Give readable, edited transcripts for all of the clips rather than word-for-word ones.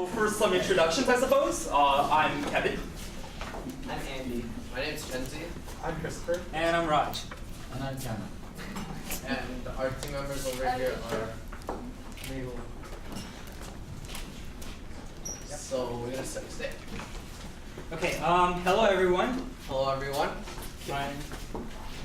So for some introductions, I suppose, I'm Kevin. I'm Andy. My name's Kenzie. I'm Christopher. And I'm Raj. And I'm Cameron. And our team members over here are Mabel. So we're gonna set the stage. Okay, hello everyone. Hello everyone.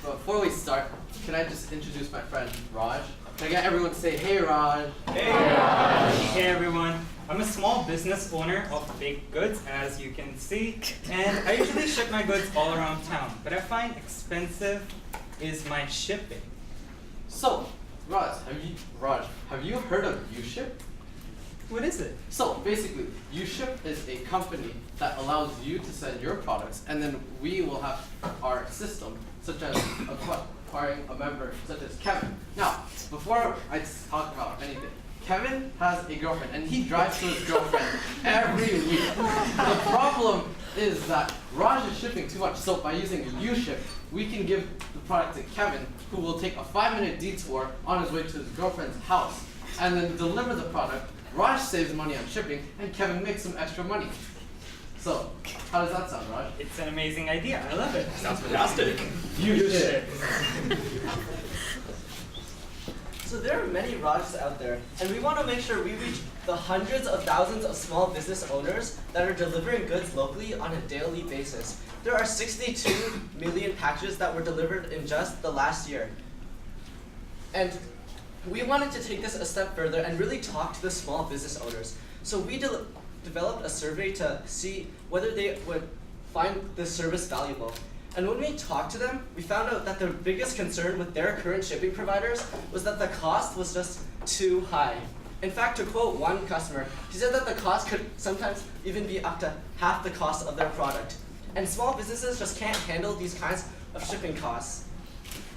Before we start, can I just introduce my friend Raj? Can I get everyone to say, hey Raj? Hey Raj. Hey everyone. I'm a small business owner of baked goods, as you can see, and I usually ship my goods all around town. But I find expensive is my shipping. So, Raj, have you heard of U-SHYP? What is it? So basically, U-SHYP is a company that allows you to send your products, and then we will have our system, such as acquiring a member such as Kevin. Now, before I talk about anything, Kevin has a girlfriend, and he drives to his girlfriend every week. The problem is that Raj is shipping too much, so by using U-SHYP, we can give the product to Kevin, who will take a 5-minute detour on his way to his girlfriend's house, and then deliver the product. Raj saves money on shipping, and Kevin makes some extra money. So, how does that sound, Raj? It's an amazing idea. I love it. Sounds fantastic. U-SHYP. So there are many Rajs out there, and we want to make sure we reach the hundreds of thousands of small business owners that are delivering goods locally on a daily basis. There are 62 million packages that were delivered in just the last year. And we wanted to take this a step further and really talk to the small business owners. So we developed a survey to see whether they would find this service valuable. And when we talked to them, we found out that their biggest concern with their current shipping providers was that the cost was just too high. In fact, to quote one customer, he said that the cost could sometimes even be up to half the cost of their product. And small businesses just can't handle these kinds of shipping costs.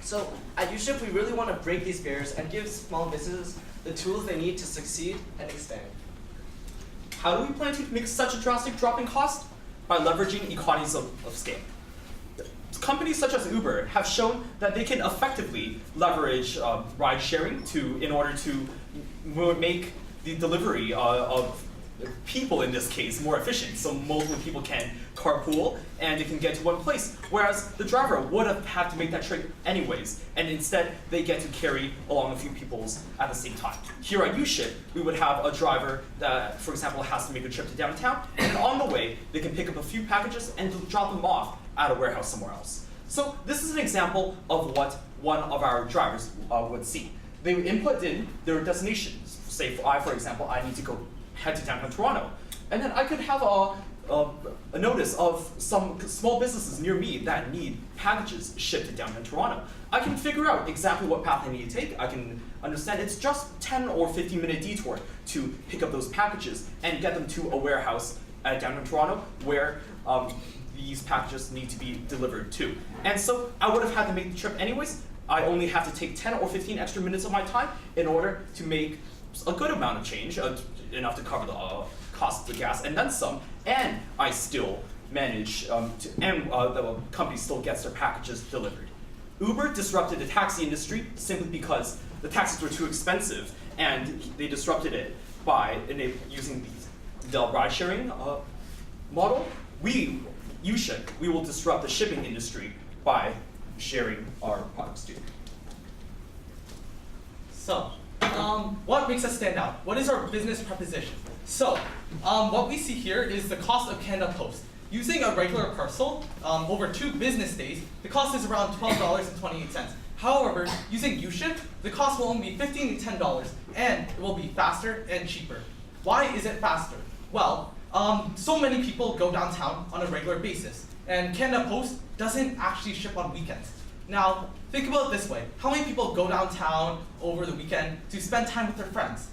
So at U-SHYP, we really want to break these barriers and give small businesses the tools they need to succeed and expand. How do we plan to make such a drastic drop in cost? By leveraging economies of scale. Companies such as Uber have shown that they can effectively leverage ride sharing in order to make the delivery of people, in this case, more efficient. So multiple people can carpool and they can get to one place, whereas the driver would have had to make that trip anyways, and instead they get to carry along a few people at the same time. Here at U-SHYP, we would have a driver that, for example, has to make a trip to downtown, and on the way they can pick up a few packages and drop them off at a warehouse somewhere else. So this is an example of what one of our drivers would see. They would input in their destinations. Say, for example, I need to head to downtown Toronto, and then I could have a notice of some small businesses near me that need packages shipped to downtown Toronto. I can figure out exactly what path I need to take. I can understand it's just 10 or 15-minute detour to pick up those packages and get them to a warehouse at downtown Toronto where these packages need to be delivered to. And so I would have had to make the trip anyways. I only have to take 10 or 15 extra minutes of my time in order to make a good amount of change, enough to cover the cost of the gas and then some, and I still manage the company still gets their packages delivered. Uber disrupted the taxi industry simply because the taxis were too expensive, and they disrupted it by using the ride-sharing model. We, U-SHYP, we will disrupt the shipping industry by sharing our products too. So, what makes us stand out? What is our business proposition? So, what we see here is the cost of Canada Post. Using a regular parcel, over 2 business days, the cost is around $12.28. However, using U-SHYP, the cost will only be $15 to $10, and it will be faster and cheaper. Why is it faster? Well, so many people go downtown on a regular basis, and Canada Post doesn't actually ship on weekends. Now, think about it this way. How many people go downtown over the weekend to spend time with their friends?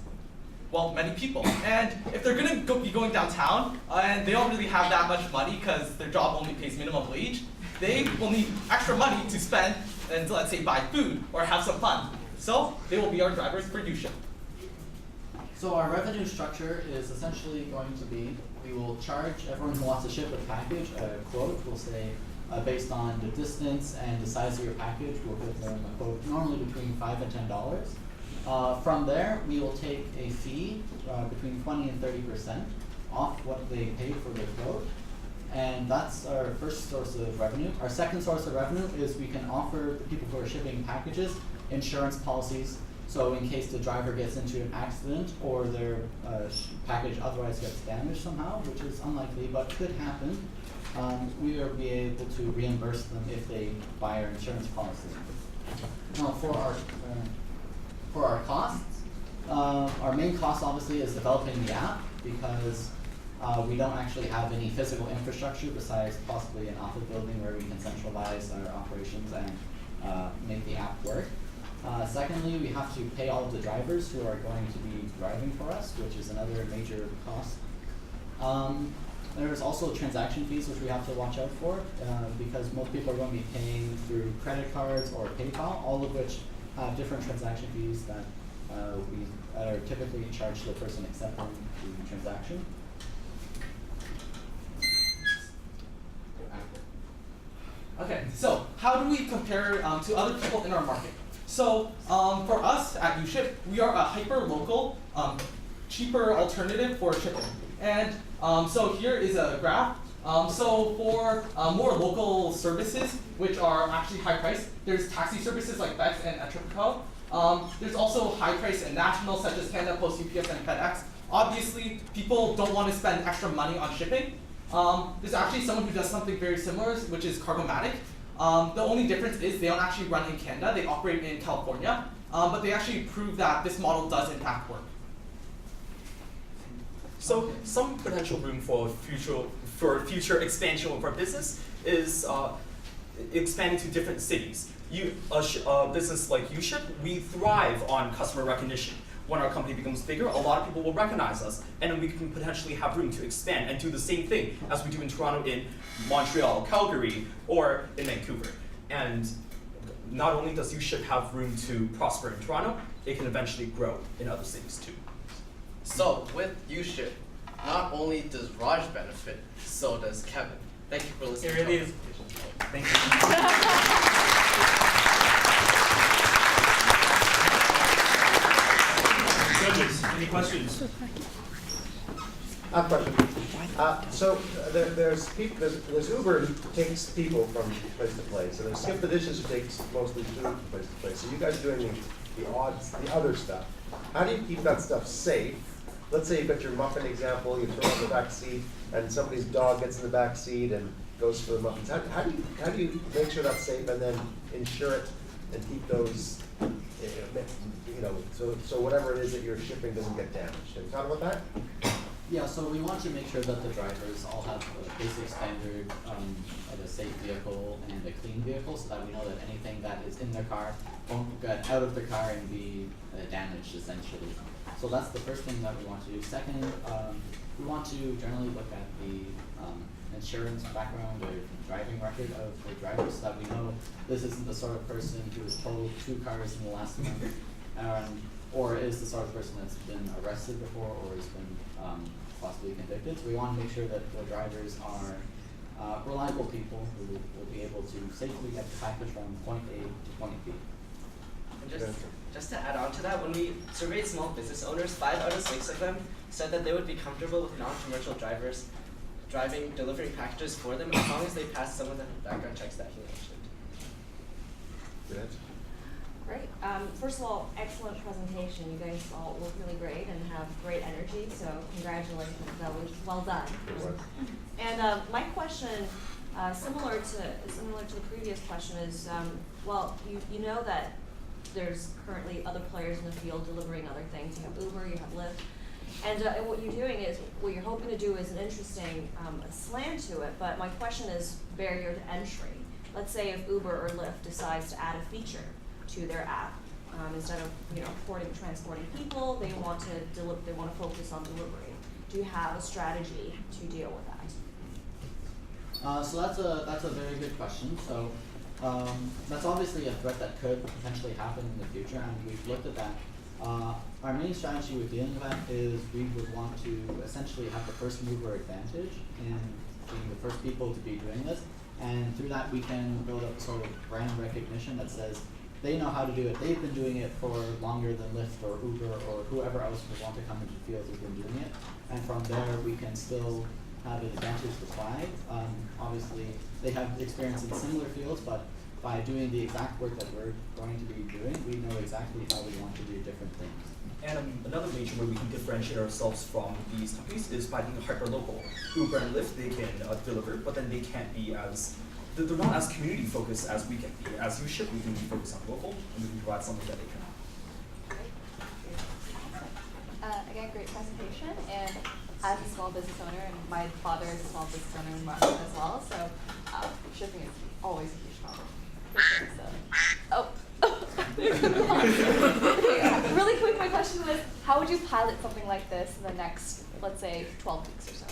Well, many people. And if they're going to be going downtown, and they don't really have that much money because their job only pays minimum wage, they will need extra money to spend and, let's say, buy food or have some fun. So they will be our drivers for U-SHYP. So our revenue structure is essentially going to be, we will charge everyone who wants to ship a package a quote. We'll say, based on the distance and the size of your package, we'll give them a quote normally between $5 and $10. From there, we will take a fee between 20 and 30%. off what they pay for their quote. And that's our first source of revenue. Our second source of revenue is we can offer the people who are shipping packages insurance policies. So in case the driver gets into an accident or their package otherwise gets damaged somehow, which is unlikely but could happen, we will be able to reimburse them if they buy our insurance policy. Now for our costs, our main cost obviously is developing the app because we don't actually have any physical infrastructure besides possibly an office building where we can centralize our operations and make the app work. Secondly, we have to pay all of the drivers who are going to be driving for us, which is another major cost. There's also transaction fees which we have to watch out for because most people are going to be paying through credit cards or PayPal, all of which have different transaction fees that are typically charged to the person accepting the transaction. Okay, so how do we compare to other people in our market? So for us at U-SHYP, we are a hyper-local, cheaper alternative for shipping. And so here is a graph. So for more local services, which are actually high price, there's taxi services like Bex and Etripico. There's also high price and national, such as Canada Post, UPS, and FedEx. Obviously, people don't want to spend extra money on shipping. There's actually someone who does something very similar, which is Cargomatic. The only difference is they don't actually run in Canada, they operate in California, but they actually prove that this model does in fact work. So some potential room for future expansion of our business is expanding to different cities. A business like U-SHYP, we thrive on customer recognition. When our company becomes bigger, a lot of people will recognize us, and then we can potentially have room to expand and do the same thing as we do in Toronto, in Montreal, Calgary, or in Vancouver. And not only does U-SHYP have room to prosper in Toronto, it can eventually grow in other cities too. So with U-SHYP, not only does Raj benefit, so does Kevin. Thank you for listening. It really is. Thank you. Judges, any questions? I have a question. So there's Uber who takes people from place to place, and there's Skip the Dishes who takes mostly food from place to place. So you guys are doing the other stuff. How do you keep that stuff safe? Let's say you've got your muffin example, you throw it in the back seat, and somebody's dog gets in the back seat and goes for the muffins. How do you make sure that's safe and then insure it and keep those, so whatever it is that you're shipping doesn't get damaged? Have you thought about that? Yeah, so we want to make sure that the drivers all have a basic standard of a safe vehicle and a clean vehicle so that we know that anything that is in their car won't get out of the car and be damaged essentially. So that's the first thing that we want to do. Second, we want to generally look at the insurance background or driving record of the driver so that we know this isn't the sort of person who has totaled 2 cars in the last month, or is the sort of person that's been arrested before or has been possibly convicted. So we want to make sure that the drivers are reliable people who will be able to safely get the package from point A to point B. And just to add on to that, when we surveyed small business owners, 5 out of 6 of them said that they would be comfortable with non-commercial drivers delivering packages for them as long as they pass some of the background checks that he mentioned. Good. Great. First of all, excellent presentation. You guys all look really great and have great energy, so congratulations. That was well done. And my question, similar to the previous question, is well, you know that there's currently other players in the field delivering other things. You have Uber, you have Lyft. And what you're doing is, what you're hoping to do is an interesting slant to it, but my question is barrier to entry. Let's say if Uber or Lyft decides to add a feature to their app, instead of transporting people, they want to focus on delivery. Do you have a strategy to deal with that? So that's a very good question. So that's obviously a threat that could potentially happen in the future, and we've looked at that. Our main strategy with dealing with that is we would want to essentially have the first mover advantage in being the first people to be doing this, and through that we can build up sort of brand recognition that says they know how to do it. They've been doing it for longer than Lyft or Uber or whoever else would want to come into the field has been doing it. And from there, we can still have an advantage to flag. Obviously, they have experience in similar fields, but by doing the exact work that we're going to be doing, we know exactly how we want to do different things. And another major way we can differentiate ourselves from these companies is by being hyper-local. Uber and Lyft, they can deliver, but then they can't be they're not as community focused as we can be. As U-SHYP, we can be focused on local, and we can provide something that they cannot. Again, great presentation, and as a small business owner, and my father is a small business owner in Markham as well, so shipping is always a huge problem. For sure, so. Okay, really quick, my question was, how would you pilot something like this in the next, let's say, 12 weeks or so?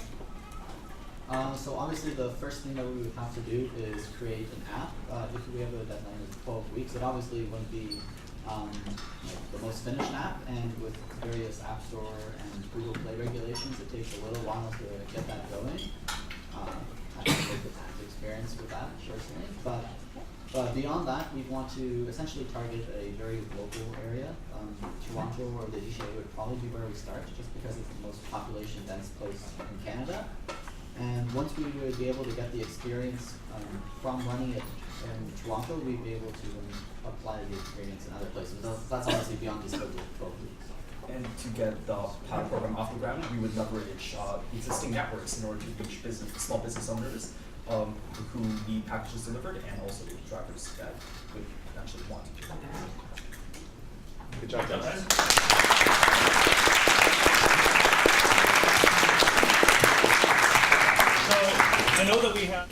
So obviously the first thing that we would have to do is create an app. If we have a deadline of 12 weeks, it obviously wouldn't be the most finished app, and with various App Store and Google Play regulations, it takes a little while to get that going. I don't take the experience with that personally, but beyond that, we want to essentially target a very local area. Toronto or the GTA would probably be where we start, just because it's the most population dense place in Canada. And once we would be able to get the experience from running it in Toronto, we'd be able to apply the experience in other places. That's obviously beyond the scope of 12 weeks. And to get the pilot program off the ground, we would leverage existing networks in order to reach small business owners who need packages delivered, and also drivers that would actually want to. Good job, guys. So I know that we have